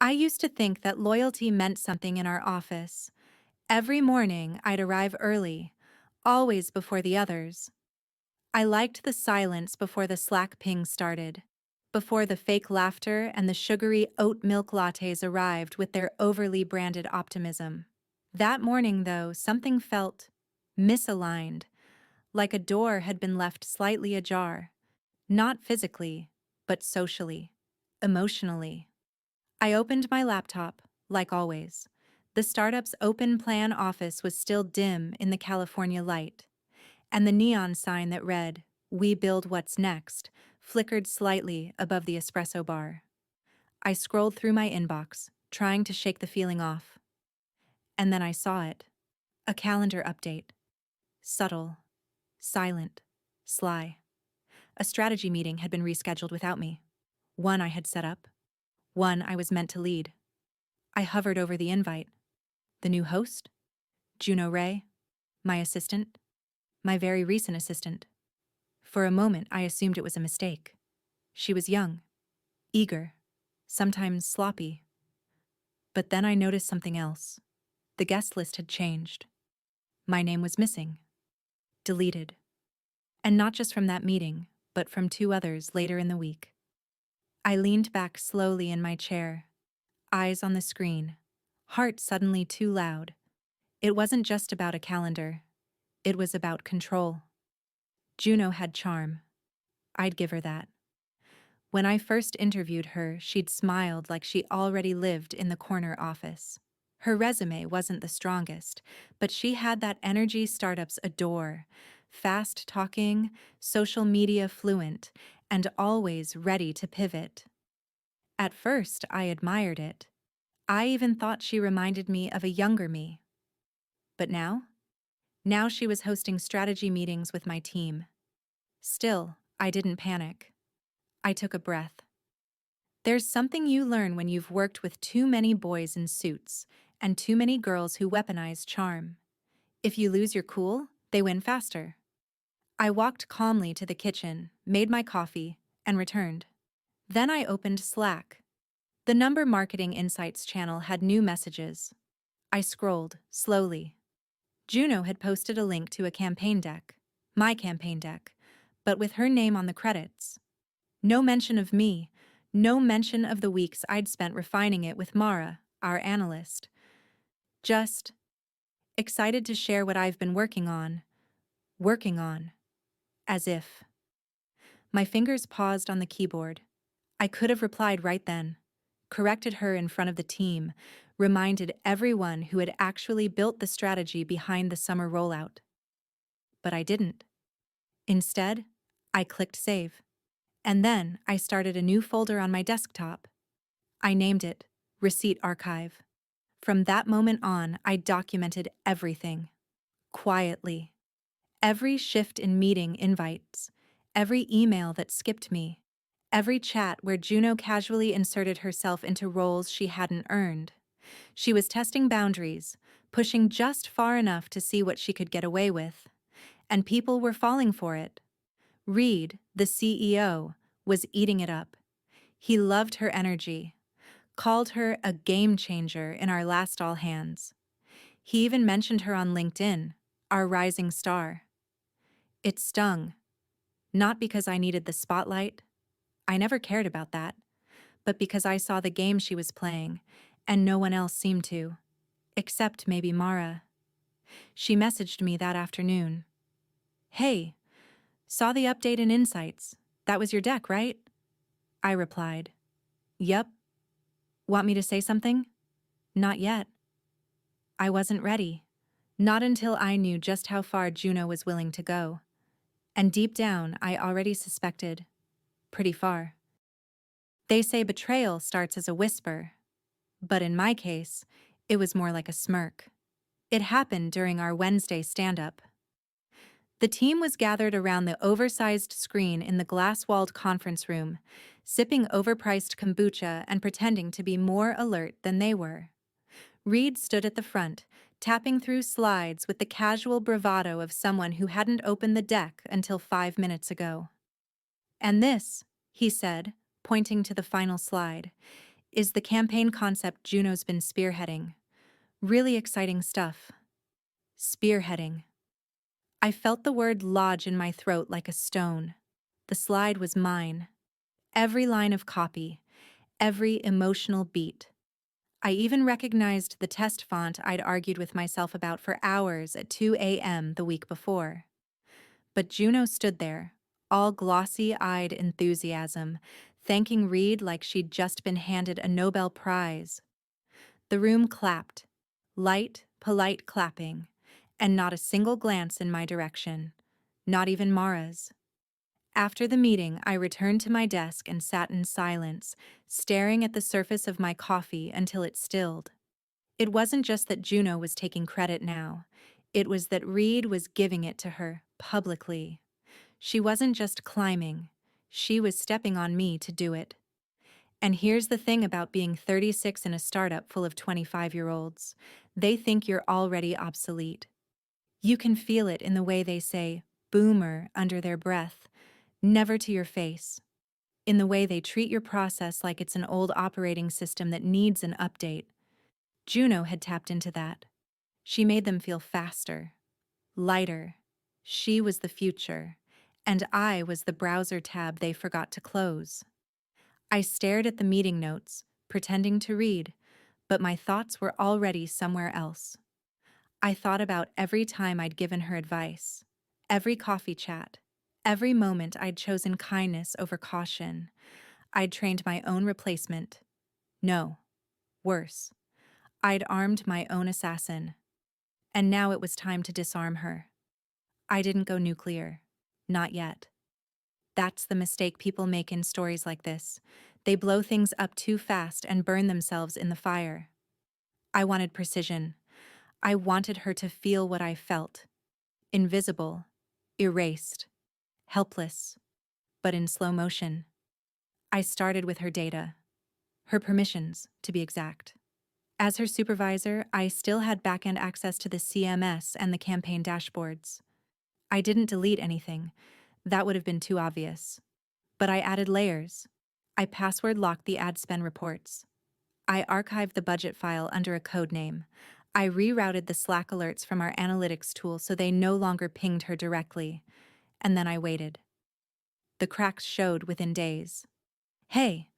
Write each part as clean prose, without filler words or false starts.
I used to think that loyalty meant something in our office. Every morning, I'd arrive early, always before the others. I liked the silence before the Slack ping started, before the fake laughter and the sugary oat milk lattes arrived with their overly branded optimism. That morning, though, something felt misaligned, like a door had been left slightly ajar, not physically, but socially, emotionally. I opened my laptop, like always. The startup's open plan office was still dim in the California light, and the neon sign that read, "We build what's next," flickered slightly above the espresso bar. I scrolled through my inbox, trying to shake the feeling off. And then I saw it. A calendar update. Subtle, silent, sly. A strategy meeting had been rescheduled without me. One I had set up. One I was meant to lead. I hovered over the invite. The new host? Juno Ray? My assistant? My very recent assistant. For a moment, I assumed it was a mistake. She was young, eager, sometimes sloppy. But then I noticed something else. The guest list had changed. My name was missing. Deleted. And not just from that meeting, but from two others later in the week. I leaned back slowly in my chair, eyes on the screen, heart suddenly too loud. It wasn't just about a calendar. It was about control. Juno had charm. I'd give her that. When I first interviewed her, she'd smiled like she already lived in the corner office. Her resume wasn't the strongest, but she had that energy startups adore. Fast-talking, social media fluent, and always ready to pivot. At first, I admired it. I even thought she reminded me of a younger me. But now? Now she was hosting strategy meetings with my team. Still, I didn't panic. I took a breath. There's something you learn when you've worked with too many boys in suits and too many girls who weaponize charm. If you lose your cool, they win faster. I walked calmly to the kitchen, made my coffee, and returned. Then I opened Slack. The Number Marketing Insights channel had new messages. I scrolled, slowly. Juno had posted a link to a campaign deck, my campaign deck, but with her name on the credits. No mention of me, no mention of the weeks I'd spent refining it with Mara, our analyst. Just excited to share what I've been working on, as if. My fingers paused on the keyboard. I could have replied right then, corrected her in front of the team, reminded everyone who had actually built the strategy behind the summer rollout. But I didn't. Instead, I clicked save. And then I started a new folder on my desktop. I named it Receipt Archive. From that moment on, I documented everything. Quietly. Every shift in meeting invites, every email that skipped me, every chat where Juno casually inserted herself into roles she hadn't earned. She was testing boundaries, pushing just far enough to see what she could get away with. And people were falling for it. Reed, the CEO, was eating it up. He loved her energy, called her a game changer in our last all hands. He even mentioned her on LinkedIn, our rising star. It stung, not because I needed the spotlight. I never cared about that, but because I saw the game she was playing, and no one else seemed to, except maybe Mara. She messaged me that afternoon. "Hey, saw the update in Insights. That was your deck, right?" I replied, "Yep. Want me to say something?" "Not yet." I wasn't ready. Not until I knew just how far Juno was willing to go. And deep down, I already suspected. Pretty far. They say betrayal starts as a whisper. But in my case, it was more like a smirk. It happened during our Wednesday stand-up. The team was gathered around the oversized screen in the glass-walled conference room, sipping overpriced kombucha and pretending to be more alert than they were. Reed stood at the front, tapping through slides with the casual bravado of someone who hadn't opened the deck until 5 minutes ago. "And this," he said, pointing to the final slide, is the campaign concept Juno's been spearheading. Really exciting stuff. Spearheading. I felt the word lodge in my throat like a stone. The slide was mine. Every line of copy, every emotional beat. I even recognized the test font I'd argued with myself about for hours at 2 a.m. the week before. But Juno stood there, all glossy-eyed enthusiasm, thanking Reed like she'd just been handed a Nobel Prize. The room clapped, light, polite clapping, and not a single glance in my direction, not even Mara's. After the meeting, I returned to my desk and sat in silence, staring at the surface of my coffee until it stilled. It wasn't just that Juno was taking credit now. It was that Reed was giving it to her, publicly. She wasn't just climbing. She was stepping on me to do it. And here's the thing about being 36 in a startup full of 25-year-olds. They think you're already obsolete. You can feel it in the way they say, boomer, under their breath, never to your face. In the way they treat your process like it's an old operating system that needs an update. Juno had tapped into that. She made them feel faster, lighter. She was the future, and I was the browser tab they forgot to close. I stared at the meeting notes, pretending to read, but my thoughts were already somewhere else. I thought about every time I'd given her advice, every coffee chat, every moment I'd chosen kindness over caution. I'd trained my own replacement. No, worse. I'd armed my own assassin. And now it was time to disarm her. I didn't go nuclear. Not yet. That's the mistake people make in stories like this. They blow things up too fast and burn themselves in the fire. I wanted precision. I wanted her to feel what I felt. Invisible, erased, helpless, but in slow motion. I started with her data. Her permissions, to be exact. As her supervisor, I still had back-end access to the CMS and the campaign dashboards. I didn't delete anything. That would have been too obvious. But I added layers. I password-locked the ad spend reports. I archived the budget file under a code name. I rerouted the Slack alerts from our analytics tool so they no longer pinged her directly. And then I waited. The cracks showed within days. Hey,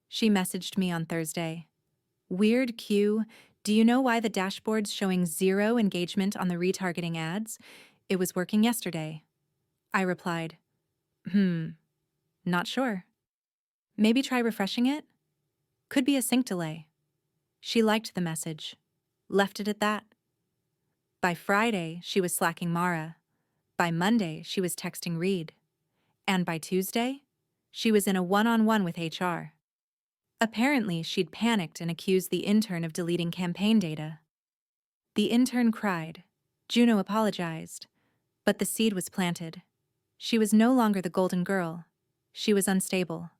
she messaged me on Thursday. Weird Q, do you know why the dashboard's showing 0 engagement on the retargeting ads? It was working yesterday. I replied, not sure. Maybe try refreshing it? Could be a sync delay. She liked the message. Left it at that. By Friday, she was slacking Mara. By Monday, she was texting Reed. And by Tuesday, she was in a one-on-one with HR. Apparently, she'd panicked and accused the intern of deleting campaign data. The intern cried. Juno apologized. But the seed was planted. She was no longer the golden girl. She was unstable,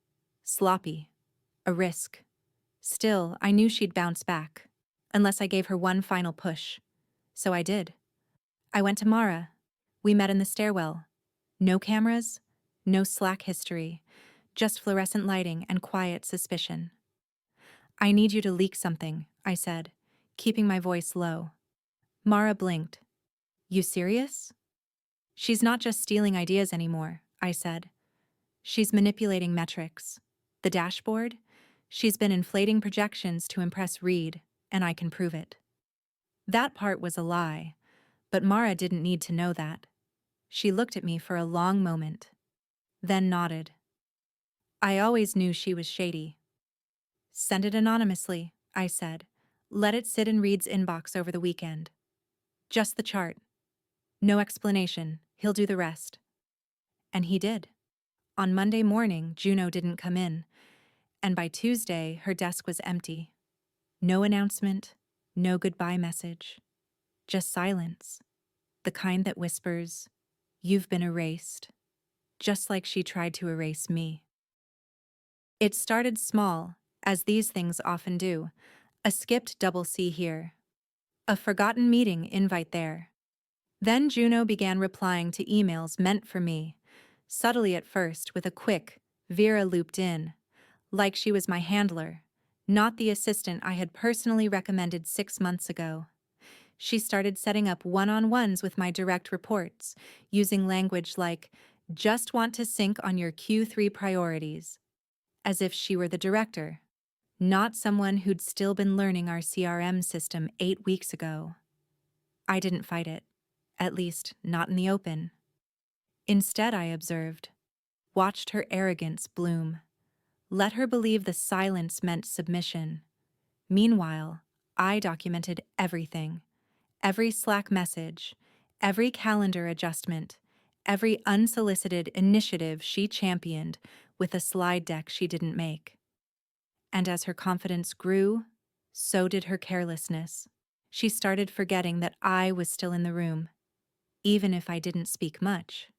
sloppy, a risk. Still, I knew she'd bounce back, unless I gave her one final push. So I did. I went to Mara. We met in the stairwell. No cameras, no Slack history, just fluorescent lighting and quiet suspicion. I need you to leak something, I said, keeping my voice low. Mara blinked. You serious? She's not just stealing ideas anymore, I said. She's manipulating metrics. The dashboard? She's been inflating projections to impress Reed, and I can prove it. That part was a lie, but Mara didn't need to know that. She looked at me for a long moment, then nodded. I always knew she was shady. Send it anonymously, I said. Let it sit in Reed's inbox over the weekend. Just the chart. No explanation, he'll do the rest. And he did. On Monday morning, Juno didn't come in, and by Tuesday, her desk was empty. No announcement, no goodbye message. Just silence. The kind that whispers, "You've been erased," just like she tried to erase me. It started small, as these things often do. A skipped double C here. A forgotten meeting invite there. Then Juno began replying to emails meant for me, subtly at first with a quick, Vera looped in, like she was my handler, not the assistant I had personally recommended 6 months ago. She started setting up one-on-ones with my direct reports, using language like, just want to sync on your Q3 priorities, as if she were the director, not someone who'd still been learning our CRM system 8 weeks ago. I didn't fight it, at least not in the open. Instead, I observed, watched her arrogance bloom, let her believe the silence meant submission. Meanwhile, I documented everything. Every Slack message, every calendar adjustment, every unsolicited initiative she championed with a slide deck she didn't make. And as her confidence grew, so did her carelessness. She started forgetting that I was still in the room, even if I didn't speak much.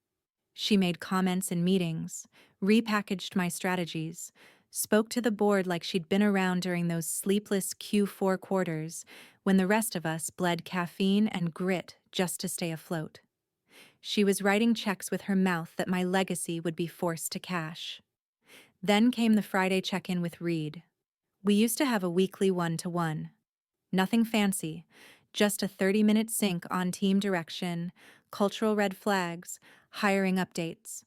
She made comments in meetings, repackaged my strategies, spoke to the board like she'd been around during those sleepless Q4 quarters when the rest of us bled caffeine and grit just to stay afloat. She was writing checks with her mouth that my legacy would be forced to cash. Then came the Friday check-in with Reed. We used to have a weekly one-to-one. Nothing fancy, just a 30-minute sync on team direction, cultural red flags, hiring updates.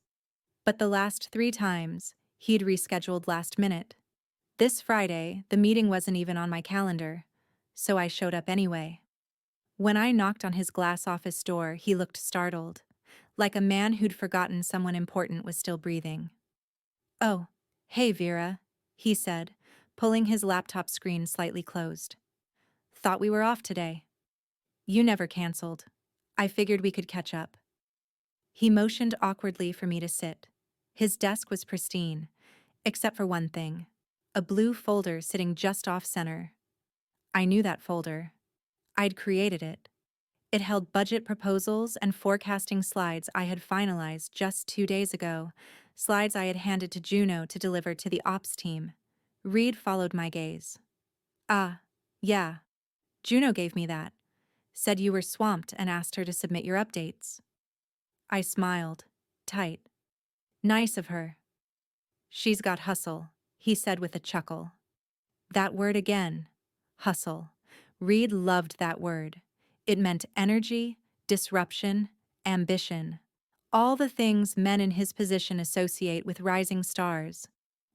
But the last 3 times, he'd rescheduled last minute. This Friday, the meeting wasn't even on my calendar, so I showed up anyway. When I knocked on his glass office door, he looked startled, like a man who'd forgotten someone important was still breathing. "Oh, hey Vera," he said, pulling his laptop screen slightly closed. "Thought we were off today." "You never canceled. I figured we could catch up." He motioned awkwardly for me to sit. His desk was pristine, except for one thing, a blue folder sitting just off-center. I knew that folder. I'd created it. It held budget proposals and forecasting slides I had finalized just 2 days ago, slides I had handed to Juno to deliver to the ops team. Reed followed my gaze. "Ah, yeah. Juno gave me that. Said you were swamped and asked her to submit your updates." I smiled. Tight. "Nice of her." "She's got hustle," he said with a chuckle. That word again. Hustle. Reed loved that word. It meant energy, disruption, ambition. All the things men in his position associate with rising stars.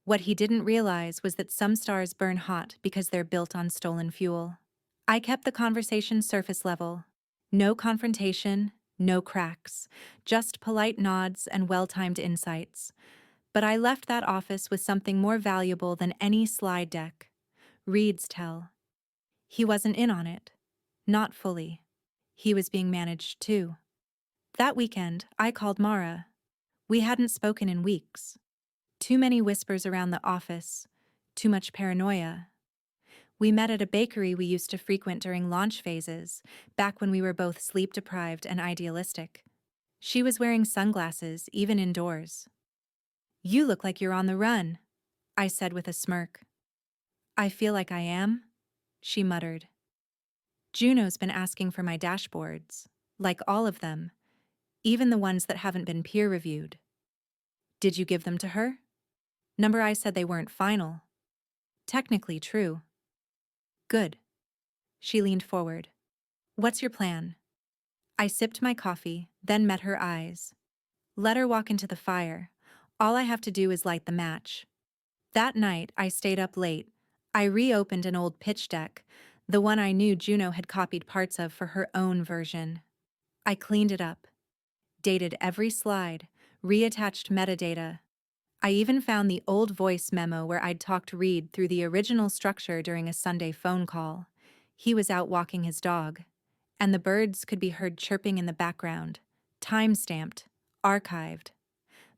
What he didn't realize was that some stars burn hot because they're built on stolen fuel. I kept the conversation surface level. No confrontation, no cracks, just polite nods and well-timed insights. But I left that office with something more valuable than any slide deck. Reed's tell. He wasn't in on it. Not fully. He was being managed too. That weekend, I called Mara. We hadn't spoken in weeks. Too many whispers around the office. Too much paranoia. We met at a bakery we used to frequent during launch phases, back when we were both sleep-deprived and idealistic. She was wearing sunglasses, even indoors. "You look like you're on the run," I said with a smirk. "I feel like I am," she muttered. "Juno's been asking for my dashboards, like all of them, even the ones that haven't been peer-reviewed." "Did you give them to her?" Number I said they weren't final. "Technically true." "Good." She leaned forward. "What's your plan?" I sipped my coffee, then met her eyes. "Let her walk into the fire. All I have to do is light the match." That night, I stayed up late. I reopened an old pitch deck, the one I knew Juno had copied parts of for her own version. I cleaned it up, dated every slide, reattached metadata. I even found the old voice memo where I'd talked Reed through the original structure during a Sunday phone call. He was out walking his dog, and the birds could be heard chirping in the background, time-stamped, archived.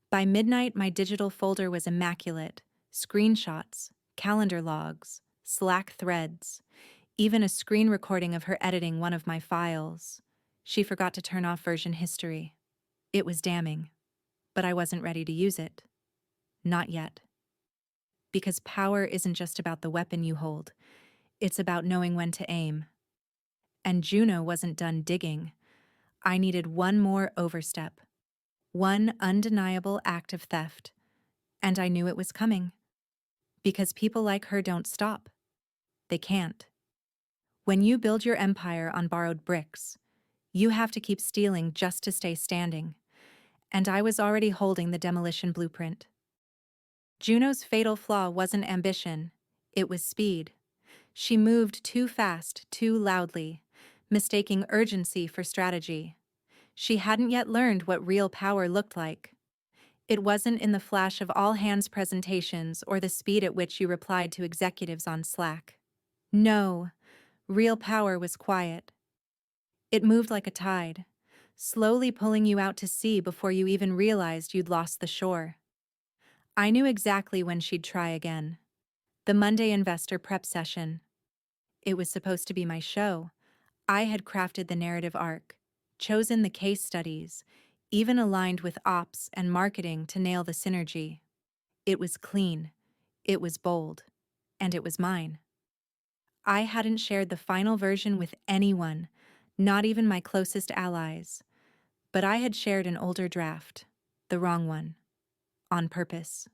By midnight, my digital folder was immaculate. Screenshots, calendar logs, Slack threads, even a screen recording of her editing one of my files. She forgot to turn off version history. It was damning, but I wasn't ready to use it. Not yet. Because power isn't just about the weapon you hold. It's about knowing when to aim. And Juno wasn't done digging. I needed one more overstep. One undeniable act of theft. And I knew it was coming. Because people like her don't stop. They can't. When you build your empire on borrowed bricks, you have to keep stealing just to stay standing. And I was already holding the demolition blueprint. Juno's fatal flaw wasn't ambition, it was speed. She moved too fast, too loudly, mistaking urgency for strategy. She hadn't yet learned what real power looked like. It wasn't in the flash of all-hands presentations or the speed at which you replied to executives on Slack. No, real power was quiet. It moved like a tide, slowly pulling you out to sea before you even realized you'd lost the shore. I knew exactly when she'd try again. The Monday investor prep session. It was supposed to be my show. I had crafted the narrative arc, chosen the case studies, even aligned with ops and marketing to nail the synergy. It was clean, it was bold, and it was mine. I hadn't shared the final version with anyone, not even my closest allies, but I had shared an older draft, the wrong one, on purpose.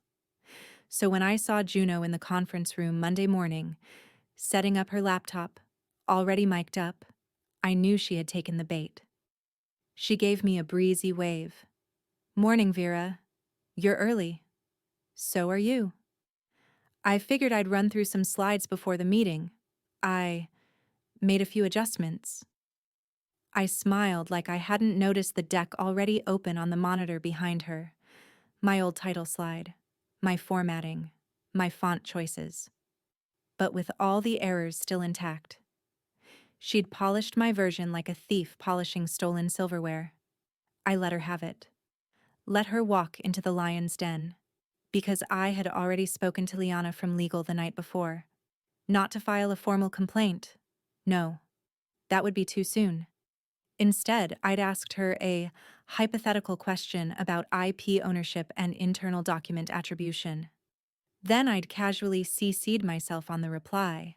So when I saw Juno in the conference room Monday morning, setting up her laptop, already mic'd up, I knew she had taken the bait. She gave me a breezy wave. "Morning, Vera. You're early. So are you." I figured I'd run through some slides before the meeting. I made a few adjustments. I smiled like I hadn't noticed the deck already open on the monitor behind her. My old title slide, my formatting, my font choices. But with all the errors still intact. She'd polished my version like a thief polishing stolen silverware. I let her have it. Let her walk into the lion's den. Because I had already spoken to Liana from legal the night before. Not to file a formal complaint. No, that would be too soon. Instead, I'd asked her a hypothetical question about IP ownership and internal document attribution. Then I'd casually CC'd myself on the reply.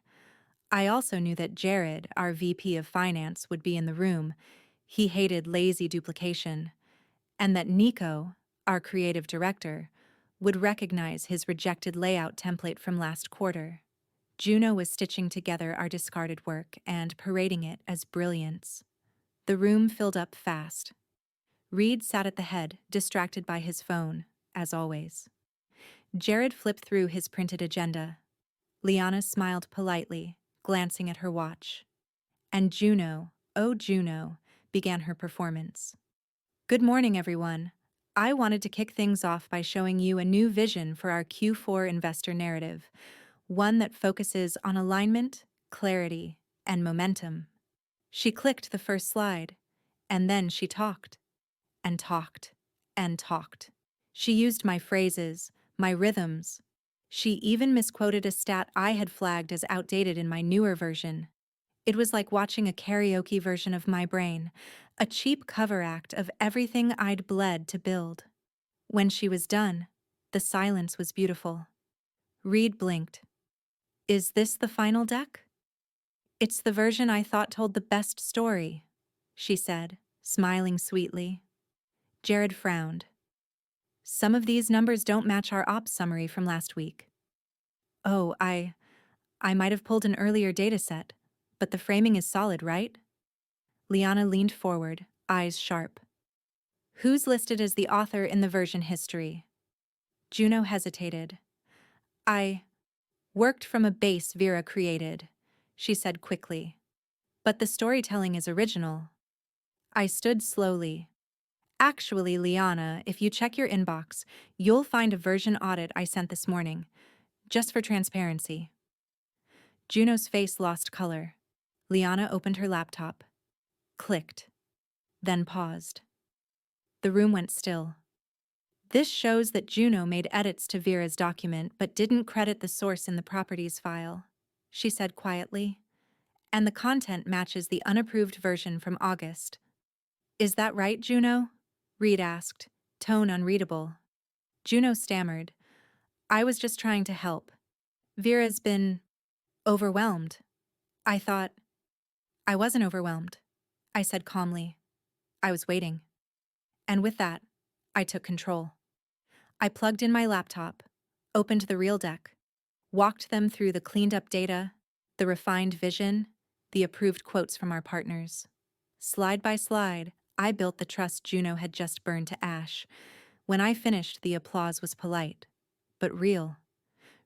I also knew that Jared, our VP of Finance, would be in the room. He hated lazy duplication. And that Nico, our creative director, would recognize his rejected layout template from last quarter. Juno was stitching together our discarded work and parading it as brilliance. The room filled up fast. Reed sat at the head, distracted by his phone, as always. Jared flipped through his printed agenda. Liana smiled politely, glancing at her watch. And Juno, oh Juno, began her performance. "Good morning, everyone. I wanted to kick things off by showing you a new vision for our Q4 investor narrative, one that focuses on alignment, clarity, and momentum." She clicked the first slide, and then she talked, and talked, and talked. She used my phrases, my rhythms. She even misquoted a stat I had flagged as outdated in my newer version. It was like watching a karaoke version of my brain, a cheap cover act of everything I'd bled to build. When she was done, the silence was beautiful. Reed blinked. "Is this the final deck?" "It's the version I thought told the best story," she said, smiling sweetly. Jared frowned. "Some of these numbers don't match our ops summary from last week." "Oh, I might have pulled an earlier dataset, but the framing is solid, right?" Liana leaned forward, eyes sharp. "Who's listed as the author in the version history?" Juno hesitated. "I worked from a base Vera created," she said quickly. "But the storytelling is original." I stood slowly. "Actually, Liana, if you check your inbox, you'll find a version audit I sent this morning, just for transparency." Juno's face lost color. Liana opened her laptop. Clicked. Then paused. The room went still. "This shows that Juno made edits to Vera's document but didn't credit the source in the properties file," she said quietly. "And the content matches the unapproved version from August." "Is that right, Juno?" Reed asked, tone unreadable. Juno stammered. "I was just trying to help. Vera's been overwhelmed." I thought. "I wasn't overwhelmed," I said calmly. "I was waiting." And with that, I took control. I plugged in my laptop, opened the real deck, walked them through the cleaned-up data, The refined vision, the approved quotes from our partners. Slide by slide, I built the trust Juno had just burned to ash. When I finished, the applause was polite, but real.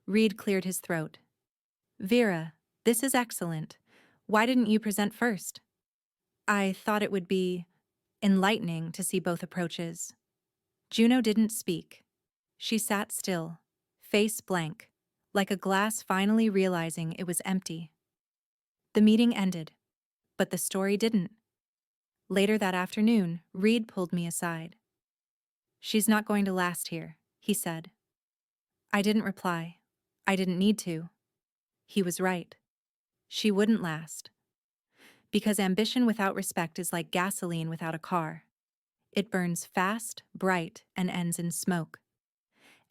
Reed cleared his throat. Vera, this is excellent. Why didn't you present first? I thought it would be enlightening to see both approaches. Juno didn't speak. She sat still, face blank, like a glass finally realizing it was empty. The meeting ended, but the story didn't. Later that afternoon, Reed pulled me aside. She's not going to last here, he said. I didn't reply. I didn't need to. He was right. She wouldn't last. Because ambition without respect is like gasoline without a car. It burns fast, bright, and ends in smoke.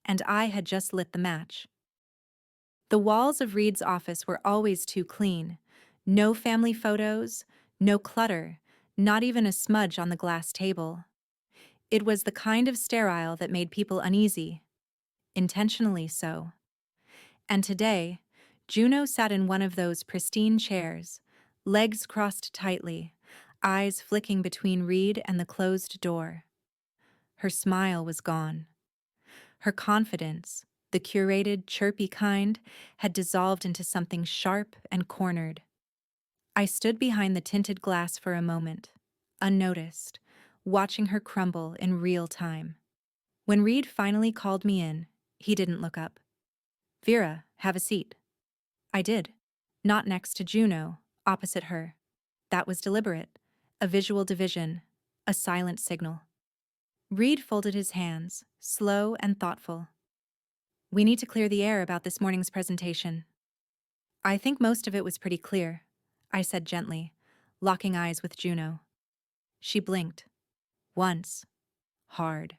And I had just lit the match. The walls of Reed's office were always too clean. No family photos, no clutter, not even a smudge on the glass table. It was the kind of sterile that made people uneasy. Intentionally so. And today, Juno sat in one of those pristine chairs, legs crossed tightly, eyes flicking between Reed and the closed door. Her smile was gone. Her confidence, the curated, chirpy kind, had dissolved into something sharp and cornered. I stood behind the tinted glass for a moment, unnoticed, watching her crumble in real time. When Reed finally called me in, he didn't look up. Vera, have a seat. I did. Not next to Juno, opposite her. That was deliberate. A visual division, a silent signal. Reed folded his hands, slow and thoughtful. We need to clear the air about this morning's presentation. I think most of it was pretty clear, I said gently, locking eyes with Juno. She blinked. Once. Hard.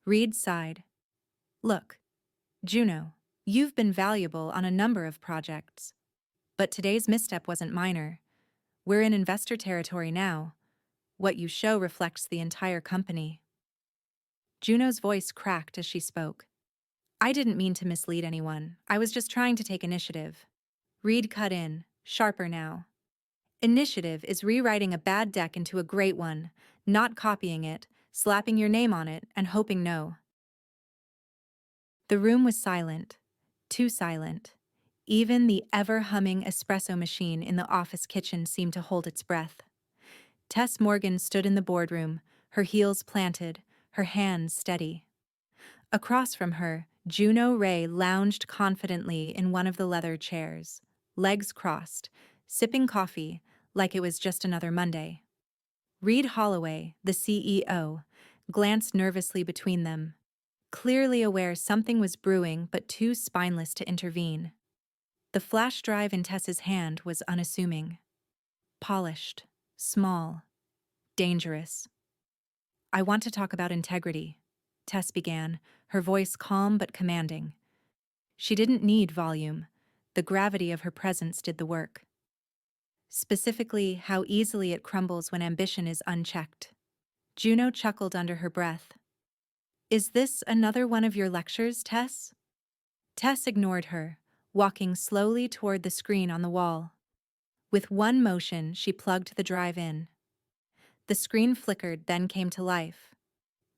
Reed sighed. Look, Juno, you've been valuable on a number of projects. But today's misstep wasn't minor. We're in investor territory now. What you show reflects the entire company. Juno's voice cracked as she spoke. I didn't mean to mislead anyone. I was just trying to take initiative. Reed cut in, sharper now. Initiative is rewriting a bad deck into a great one, not copying it, slapping your name on it, and hoping no. The room was silent, too silent. Even the ever-humming espresso machine in the office kitchen seemed to hold its breath. Tess Morgan stood in the boardroom, her heels planted, her hands steady. Across from her, Juno Ray lounged confidently in one of the leather chairs, legs crossed, sipping coffee like it was just another Monday. Reed Holloway, the CEO, glanced nervously between them, clearly aware something was brewing but too spineless to intervene. The flash drive in Tess's hand was unassuming. Polished, small, dangerous. I want to talk about integrity, Tess began, her voice calm but commanding. She didn't need volume. The gravity of her presence did the work. Specifically, how easily it crumbles when ambition is unchecked. Juno chuckled under her breath. Is this another one of your lectures, Tess? Tess ignored her, walking slowly toward the screen on the wall. With one motion, she plugged the drive in. The screen flickered, then came to life.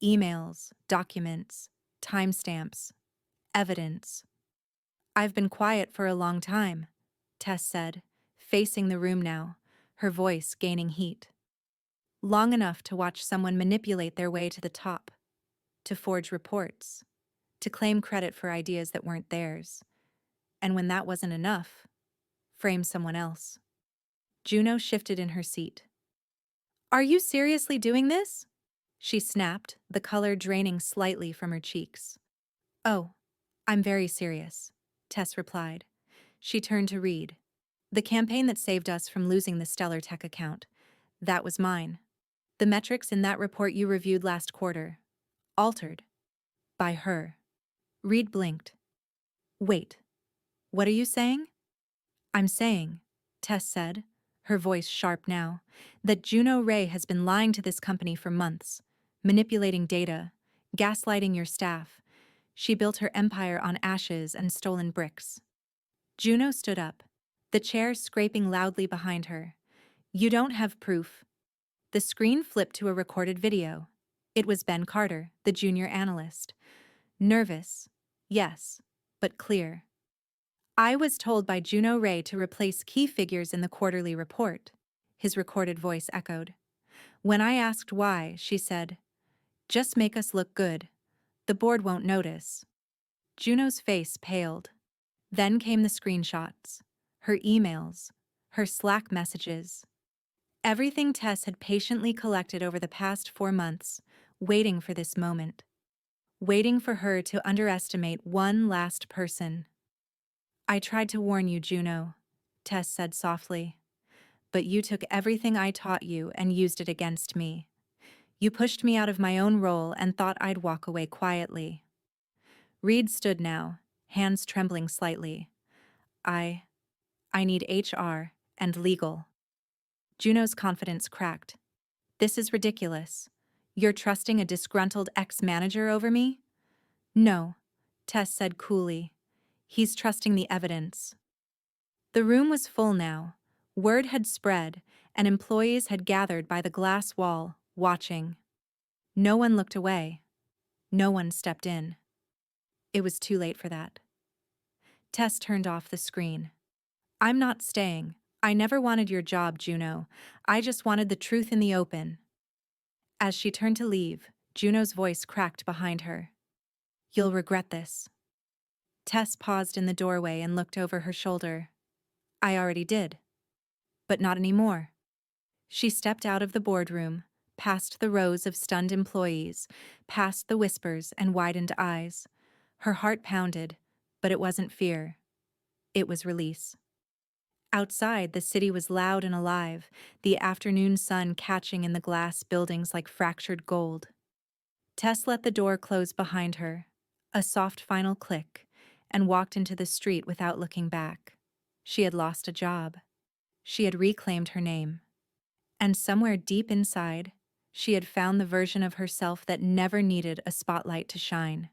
Emails, documents, timestamps, evidence. I've been quiet for a long time, Tess said, facing the room now, her voice gaining heat. Long enough to watch someone manipulate their way to the top, to forge reports, to claim credit for ideas that weren't theirs. And when that wasn't enough, frame someone else. Juno shifted in her seat. Are you seriously doing this? She snapped, the color draining slightly from her cheeks. Oh, I'm very serious, Tess replied. She turned to Reed. The campaign that saved us from losing the Stellar Tech account, that was mine. The metrics in that report you reviewed last quarter, altered. By her. Reed blinked. Wait, what are you saying? I'm saying, Tess said, her voice sharp now, that Juno Ray has been lying to this company for months, manipulating data, gaslighting your staff. She built her empire on ashes and stolen bricks. Juno stood up. the chair scraping loudly behind her. You don't have proof. The screen flipped to a recorded video. It was Ben Carter, the junior analyst. Nervous, yes, but clear. I was told by Juno Ray to replace key figures in the quarterly report, his recorded voice echoed. When I asked why, she said, just make us look good. The board won't notice. Juno's face paled. Then came the screenshots, her emails, her Slack messages. Everything Tess had patiently collected over the past 4 months, waiting for this moment. Waiting for her to underestimate one last person. I tried to warn you, Juno, Tess said softly. But you took everything I taught you and used it against me. You pushed me out of my own role and thought I'd walk away quietly. Reed stood now, hands trembling slightly. I need HR and legal. Juno's confidence cracked. This is ridiculous. You're trusting a disgruntled ex-manager over me? No, Tess said coolly. He's trusting the evidence. The room was full now. Word had spread, and employees had gathered by the glass wall, watching. No one looked away. No one stepped in. It was too late for that. Tess turned off the screen. I'm not staying. I never wanted your job, Juno. I just wanted the truth in the open. As she turned to leave, Juno's voice cracked behind her. You'll regret this. Tess paused in the doorway and looked over her shoulder. I already did. But not anymore. She stepped out of the boardroom, past the rows of stunned employees, past the whispers and widened eyes. Her heart pounded, but it wasn't fear. It was release. Outside, the city was loud and alive, the afternoon sun catching in the glass buildings like fractured gold. Tess let the door close behind her, a soft final click, and walked into the street without looking back. She had lost a job. She had reclaimed her name. And somewhere deep inside, she had found the version of herself that never needed a spotlight to shine.